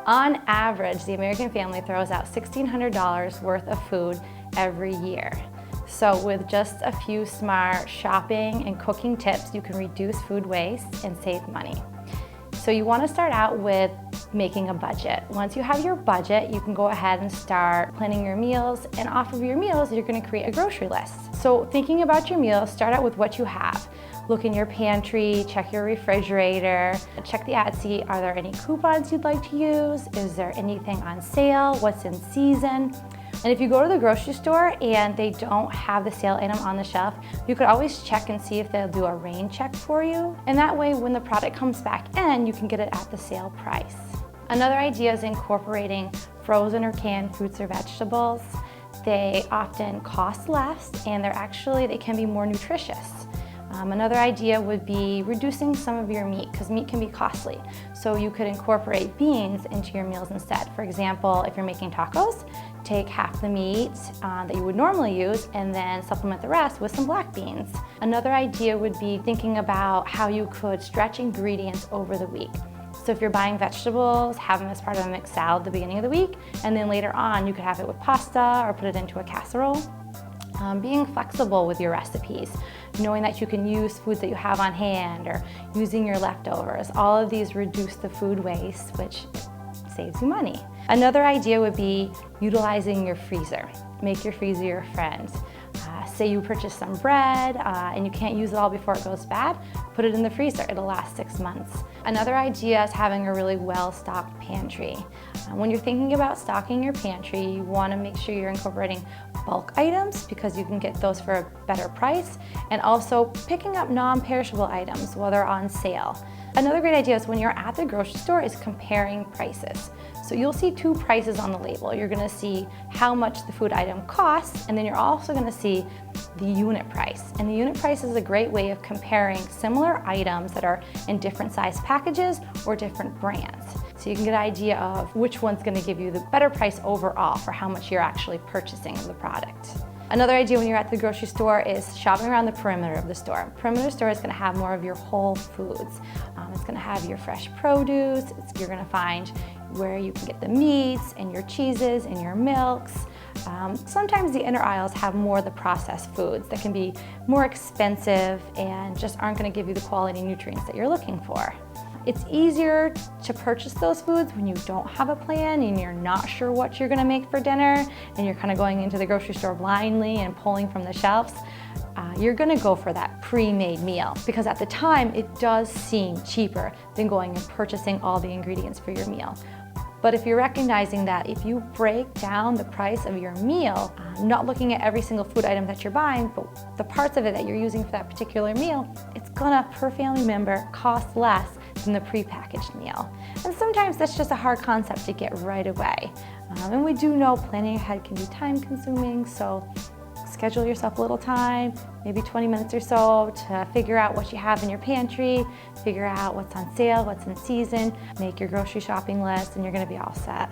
On average, the American family throws out $1,600 worth of food every year. So with just a few smart shopping and cooking tips, you can reduce food waste and save money. So you want to start out with making a budget. Once you have your budget, you can go ahead and start planning your meals, and off of your meals, you're going to create a grocery list. So thinking about your meals, start out with what you have. Look in your pantry, check your refrigerator, check the ad, see are there any coupons you'd like to use? Is there anything on sale? What's in season? And if you go to the grocery store and they don't have the sale item on the shelf, you could always check and see if they'll do a rain check for you. And that way, when the product comes back in, you can get it at the sale price. Another idea is incorporating frozen or canned fruits or vegetables. They often cost less and they can be more nutritious. Another idea would be reducing some of your meat, because meat can be costly. So you could incorporate beans into your meals instead. For example, if you're making tacos, take half the meat that you would normally use and then supplement the rest with some black beans. Another idea would be thinking about how you could stretch ingredients over the week. So if you're buying vegetables, have them as part of a mixed salad at the beginning of the week, and then later on you could have it with pasta or put it into a casserole. Being flexible with your recipes, knowing that you can use foods that you have on hand or using your leftovers. All of these reduce the food waste, which saves you money. Another idea would be utilizing your freezer. Make your freezer your friend. Say you purchase some bread and you can't use it all before it goes bad, put it in the freezer, it'll last 6 months. Another idea is having a really well-stocked pantry. When you're thinking about stocking your pantry, you want to make sure you're incorporating bulk items because you can get those for a better price, and also picking up non-perishable items while they're on sale. Another great idea is when you're at the grocery store is comparing prices. So you'll see two prices on the label. You're gonna see how much the food item costs, and then you're also gonna see the unit price. And the unit price is a great way of comparing similar items that are in different size packages or different brands. So you can get an idea of which one's gonna give you the better price overall for how much you're actually purchasing of the product. Another idea when you're at the grocery store is shopping around the perimeter of the store. Perimeter store is gonna have more of your whole foods. It's gonna have your fresh produce. You're gonna find where you can get the meats and your cheeses and your milks. Sometimes the inner aisles have more of the processed foods that can be more expensive and just aren't gonna give you the quality nutrients that you're looking for. It's easier to purchase those foods when you don't have a plan and you're not sure what you're gonna make for dinner and you're kind of going into the grocery store blindly and pulling from the shelves. You're gonna go for that pre-made meal because at the time it does seem cheaper than going and purchasing all the ingredients for your meal. But if you're recognizing that if you break down the price of your meal, not looking at every single food item that you're buying, but the parts of it that you're using for that particular meal, it's gonna, per family member, cost less than the prepackaged meal. And sometimes that's just a hard concept to get right away. And we do know planning ahead can be time consuming, so schedule yourself a little time, maybe 20 minutes or so, to figure out what you have in your pantry, figure out what's on sale, what's in season, make your grocery shopping list, and you're gonna be all set.